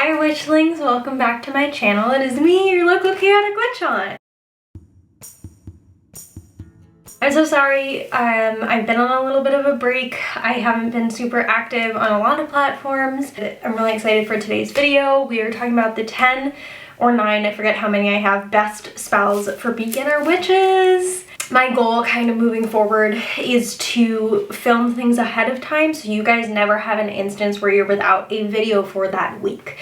Hi witchlings, welcome back to my channel. It is me, your local chaotic witch on. I'm so sorry, I've been on a little bit of a break. I haven't been super active on a lot of platforms. I'm really excited for today's video. We are talking about the 10 or 9, I forget how many I have, best spells for beginner witches. My goal kind of moving forward is to film things ahead of time so you guys never have an instance where you're without a video for that week.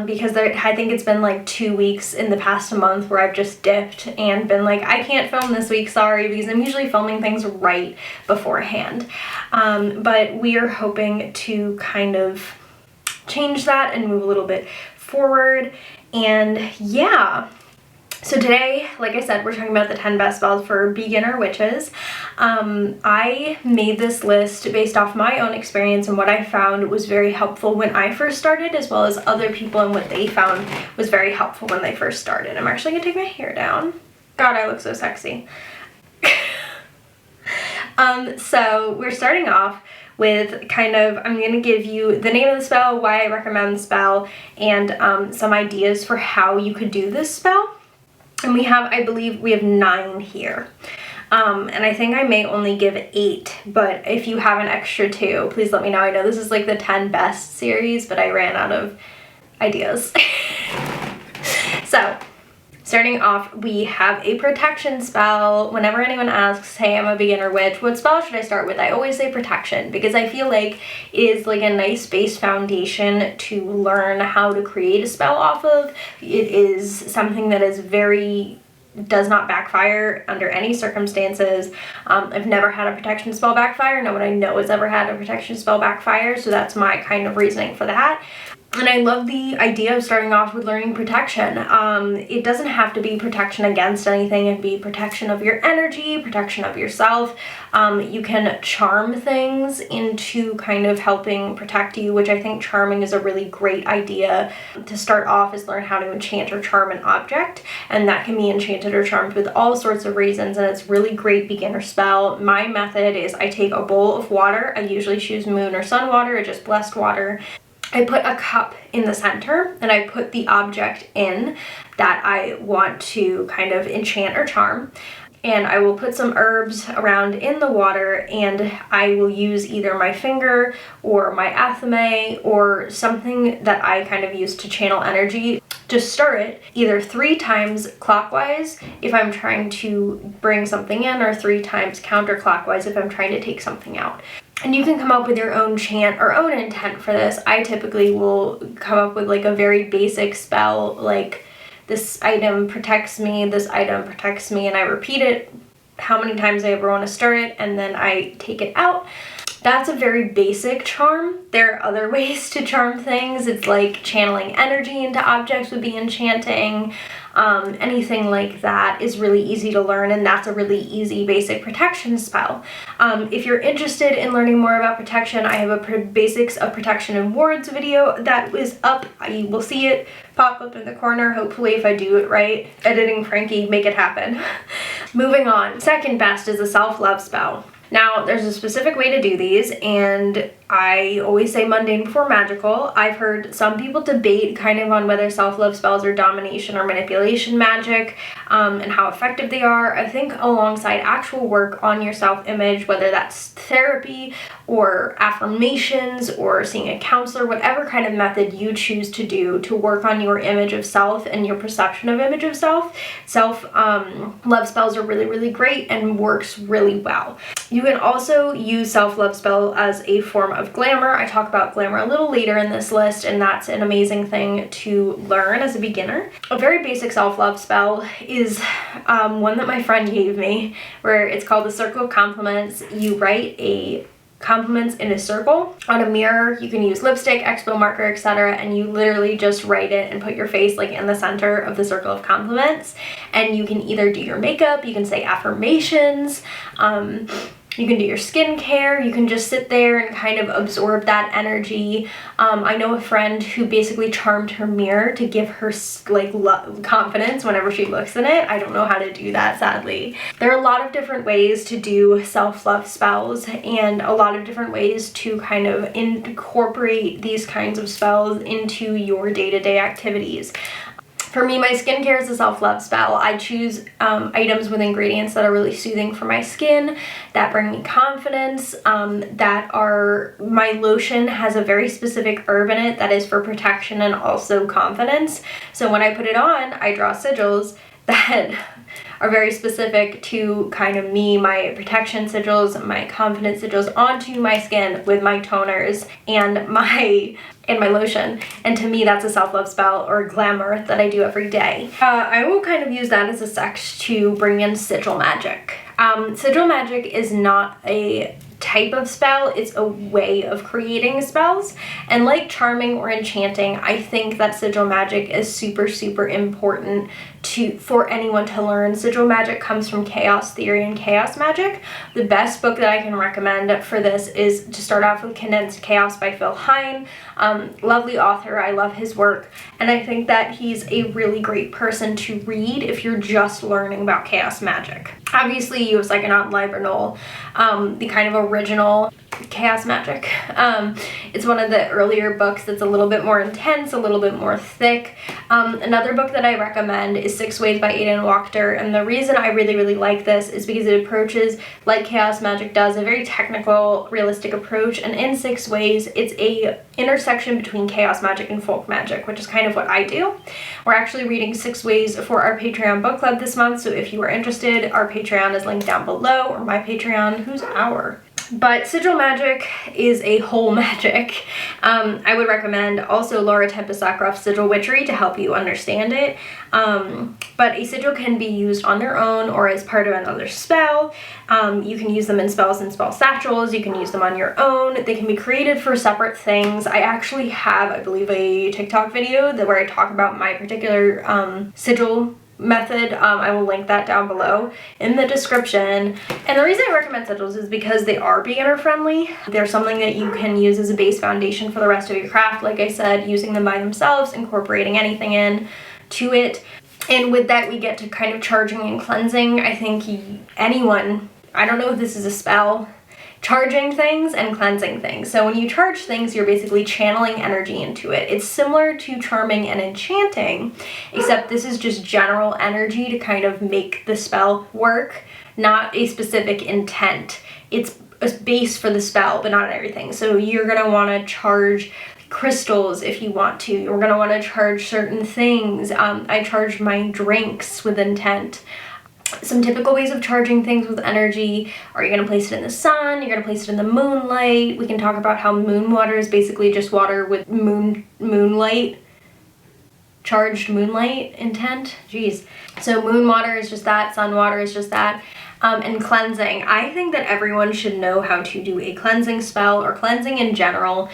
Because I think it's been like 2 weeks in the past month where I've just dipped and been like, I can't film this week, sorry, because I'm usually filming things right beforehand. But we are hoping to kind of change that and move a little bit forward. And yeah. So today, like I said, we're talking about the 10 best spells for beginner witches. I made this list based off my own experience and what I found was very helpful when I first started, as well as other people and what they found was very helpful when they first started. I'm actually gonna take my hair down. God, I look so sexy. So we're starting off with kind of, I'm going to give you the name of the spell, why I recommend the spell, and some ideas for how you could do this spell. And we have, I believe we have 9 here. And I think I may only give 8, but if you have an extra 2, please let me know. I know this is like the 10 best series, but I ran out of ideas. So, starting off, we have a protection spell. Whenever anyone asks, hey, I'm a beginner witch, what spell should I start with? I always say protection because I feel like it is like a nice base foundation to learn how to create a spell off of. It is something that is does not backfire under any circumstances. I've never had a protection spell backfire. No one I know has ever had a protection spell backfire, so that's my kind of reasoning for that. And I love the idea of starting off with learning protection. It doesn't have to be protection against anything. It can be protection of your energy, protection of yourself. You can charm things into kind of helping protect you, which I think charming is a really great idea to start off, is learn how to enchant or charm an object. And that can be enchanted or charmed with all sorts of reasons, and it's really great beginner spell. My method is I take a bowl of water. I usually choose moon or sun water or just blessed water. I put a cup in the center and I put the object in that I want to kind of enchant or charm. And I will put some herbs around in the water and I will use either my finger or my athame or something that I kind of use to channel energy to stir it either 3 times clockwise if I'm trying to bring something in, or 3 times counterclockwise if I'm trying to take something out. And you can come up with your own chant or own intent for this. I typically will come up with like a very basic spell, like this item protects me, this item protects me, and I repeat it how many times I ever want to stir it, and then I take it out. That's a very basic charm. There are other ways to charm things. It's like channeling energy into objects would be enchanting. Anything like that is really easy to learn, and that's a really easy basic protection spell. If you're interested in learning more about protection, I have a basics of protection and wards video that is up. You will see it pop up in the corner, hopefully, if I do it right. Editing Frankie, make it happen. Moving on. Second best is a self-love spell. Now, there's a specific way to do these, and I always say mundane before magical. I've heard some people debate kind of on whether self-love spells are domination or manipulation magic, and how effective they are. I think alongside actual work on your self-image, whether that's therapy or affirmations or seeing a counselor, whatever kind of method you choose to do to work on your image of self and your perception of image of self, self-love spells are really, really great and works really well. You can also use self-love spell as a form of glamour. I talk about glamour a little later in this list, and that's an amazing thing to learn as a beginner. A very basic self-love spell is one that my friend gave me, where it's called the Circle of Compliments. You write a compliments in a circle on a mirror. You can use lipstick, expo marker, etc., and you literally just write it and put your face like in the center of the circle of compliments. And you can either do your makeup, you can say affirmations, You can do your skincare. You can just sit there and kind of absorb that energy. I know a friend who basically charmed her mirror to give her like confidence whenever she looks in it. I don't know how to do that, sadly. There are a lot of different ways to do self-love spells and a lot of different ways to kind of incorporate these kinds of spells into your day-to-day activities. For me, my skincare is a self-love spell. I choose items with ingredients that are really soothing for my skin, that bring me confidence, my lotion has a very specific herb in it that is for protection and also confidence. So when I put it on, I draw sigils that are very specific to kind of me, my protection sigils, my confidence sigils onto my skin with my toners and my lotion. And to me, that's a self-love spell or glamour that I do every day. I will kind of use that as a sex to bring in sigil magic. Sigil magic is not a type of spell, it's a way of creating spells. And like charming or enchanting, I think that sigil magic is super, super important for anyone to learn. Sigil magic comes from chaos theory and chaos magic. The best book that I can recommend for this is to start off with Condensed Chaos by Phil Hine. Lovely author, I love his work, and I think that he's a really great person to read if you're just learning about chaos magic. Obviously, you have Psychonaut and Libernal, the kind of original chaos magic. It's one of the earlier books that's a little bit more intense, a little bit more thick. Another book that I recommend is 6 Ways by Aidan Wachter, and the reason I really, really like this is because it approaches, like chaos magic does, a very technical, realistic approach, and in 6 Ways, it's a intersection between chaos magic and folk magic, which is kind of what I do. We're actually reading 6 Ways for our Patreon book club this month, so if you are interested, our Patreon is linked down below, or my Patreon, who's our. But sigil magic is a whole magic. I would recommend also Laura Tempest Sackroff's Sigil Witchery to help you understand it. But a sigil can be used on their own or as part of another spell. You can use them in spells and spell satchels. You can use them on your own. They can be created for separate things. I actually have, I believe, a TikTok video where I talk about my particular sigil method. I will link that down below in the description. And the reason I recommend sigils is because they are beginner friendly. They're something that you can use as a base foundation for the rest of your craft. Like I said, using them by themselves, incorporating anything in to it. And with that, we get to kind of charging and cleansing. I think anyone, I don't know if this is a spell, charging things and cleansing things. So when you charge things, you're basically channeling energy into it. It's similar to charming and enchanting, except this is just general energy to kind of make the spell work, not a specific intent. It's a base for the spell, but not everything. So you're gonna wanna charge crystals if you want to. You're gonna wanna charge certain things. I charge my drinks with intent. Some typical ways of charging things with energy are you're going to place it in the sun, you're going to place it in the moonlight. We can talk about how moon water is basically just water with moonlight, charged moonlight intent. Jeez. So moon water is just that, sun water is just that. And cleansing. I think that everyone should know how to do a cleansing spell or cleansing in general.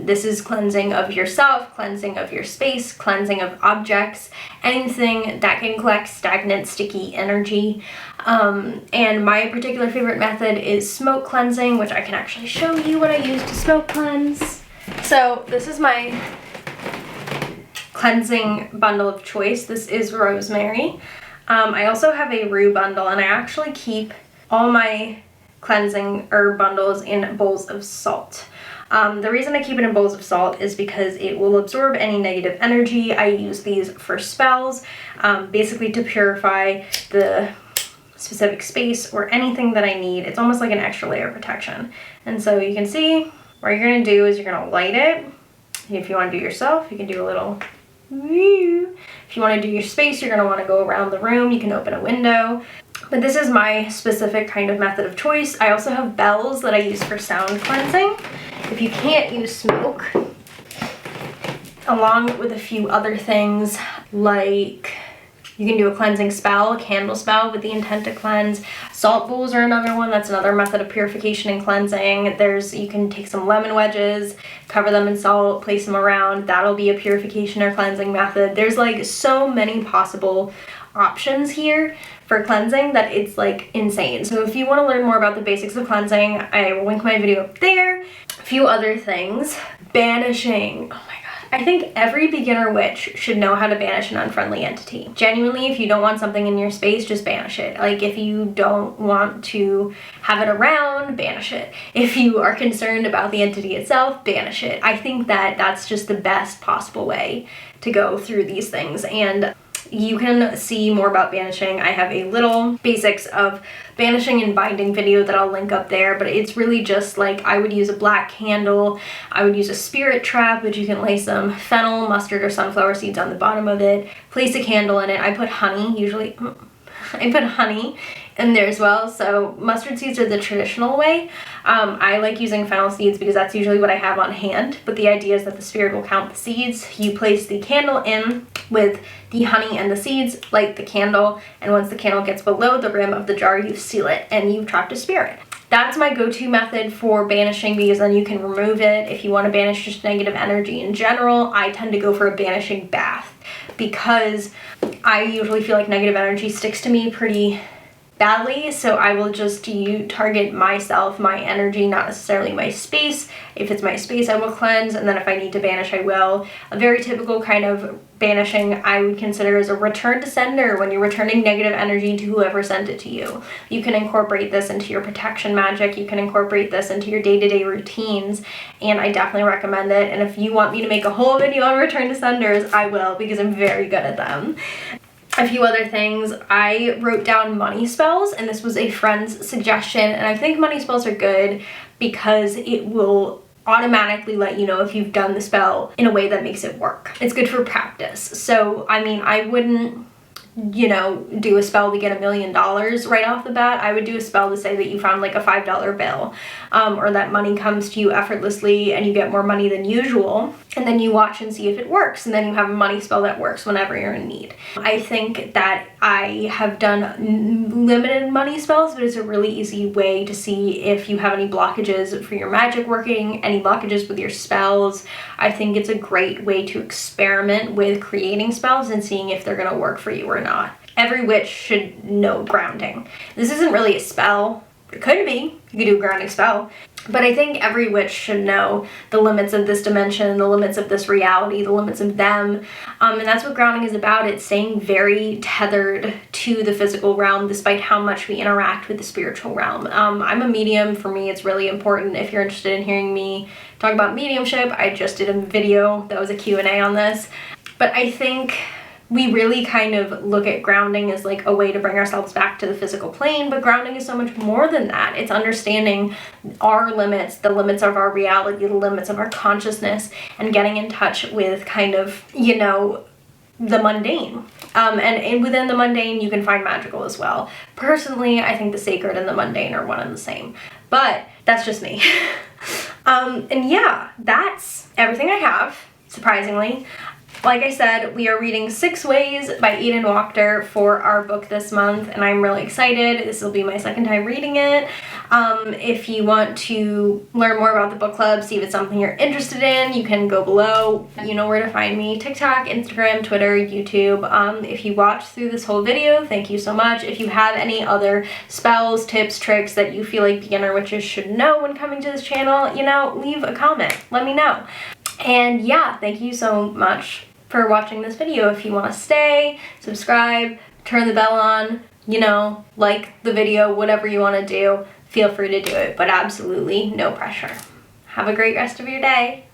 This is cleansing of yourself, cleansing of your space, cleansing of objects, anything that can collect stagnant, sticky energy. And my particular favorite method is smoke cleansing, which I can actually show you what I use to smoke cleanse. So this is my cleansing bundle of choice. This is rosemary. I also have a rue bundle, and I actually keep all my cleansing herb bundles in bowls of salt. The reason I keep it in bowls of salt is because it will absorb any negative energy. I use these for spells, basically to purify the specific space or anything that I need. It's almost like an extra layer of protection. And so you can see what you're going to do is you're going to light it. If you want to do yourself, you can do a little woo. If you want to do your space, you're going to want to go around the room. You can open a window. But this is my specific kind of method of choice. I also have bells that I use for sound cleansing. If you can't use smoke, along with a few other things, like you can do a cleansing spell, a candle spell with the intent to cleanse. Salt bowls are another one. That's another method of purification and cleansing. You can take some lemon wedges, cover them in salt, place them around. That'll be a purification or cleansing method. There's like so many possible options here for cleansing that it's like insane. So if you want to learn more about the basics of cleansing, I will link my video up there. A few other things. Banishing. Oh my god. I think every beginner witch should know how to banish an unfriendly entity. Genuinely, if you don't want something in your space, just banish it. Like if you don't want to have it around, banish it. If you are concerned about the entity itself, banish it. I think that that's just the best possible way to go through these things. And you can see more about banishing. I have a little basics of banishing and binding video that I'll link up there, but it's really just like I would use a black candle, I would use a spirit trap, which you can lay some fennel, mustard, or sunflower seeds on the bottom of it, place a candle in it. I put honey, usually I put honey in there as well. So mustard seeds are the traditional way. I like using fennel seeds because that's usually what I have on hand, but the idea is that the spirit will count the seeds. You place the candle in with the honey and the seeds, light the candle, and once the candle gets below the rim of the jar, you seal it and you've trapped a spirit. That's my go-to method for banishing because then you can remove it. If you want to banish just negative energy in general, I tend to go for a banishing bath because I usually feel like negative energy sticks to me pretty badly, so I will just target myself, my energy, not necessarily my space. If it's my space, I will cleanse, and then if I need to banish, I will. A very typical kind of banishing I would consider as a return to sender, when you're returning negative energy to whoever sent it to you. You can incorporate this into your protection magic, you can incorporate this into your day-to-day routines, and I definitely recommend it. And if you want me to make a whole video on return to senders, I will, because I'm very good at them. A few other things. I wrote down money spells, and this was a friend's suggestion, and I think money spells are good because it will automatically let you know if you've done the spell in a way that makes it work. It's good for practice. So, I mean, I wouldn't, you know, do a spell to get $1 million right off the bat. I would do a spell to say that you found like a $5 bill, or that money comes to you effortlessly and you get more money than usual, and then you watch and see if it works, and then you have a money spell that works whenever you're in need. I think that I have done limited money spells, but it's a really easy way to see if you have any blockages for your magic working, any blockages with your spells. I think it's a great way to experiment with creating spells and seeing if they're gonna work for you or not. Every witch should know grounding. This isn't really a spell. It could be. You could do a grounding spell. But I think every witch should know the limits of this dimension, the limits of this reality, the limits of them. And that's what grounding is about. It's staying very tethered to the physical realm despite how much we interact with the spiritual realm. I'm a medium. For me, it's really important. If you're interested in hearing me talk about mediumship, I just did a video that was a Q&A on this. But I think we really kind of look at grounding as like a way to bring ourselves back to the physical plane, but grounding is so much more than that. It's understanding our limits, the limits of our reality, the limits of our consciousness, and getting in touch with kind of, you know, the mundane. And within the mundane, you can find magical as well. Personally, I think the sacred and the mundane are one and the same, but that's just me. And yeah, that's everything I have, surprisingly. Like I said, we are reading 6 Ways by Eden Wachter for our book this month, and I'm really excited. This will be my second time reading it. If you want to learn more about the book club, see if it's something you're interested in, you can go below. You know where to find me: TikTok, Instagram, Twitter, YouTube. If you watched through this whole video, thank you so much. If you have any other spells, tips, tricks that you feel like beginner witches should know when coming to this channel, you know, leave a comment. Let me know. And yeah, thank you so much for watching this video. If you want to stay, subscribe, turn the bell on, you know, like the video, whatever you want to do, feel free to do it, but absolutely no pressure. Have a great rest of your day.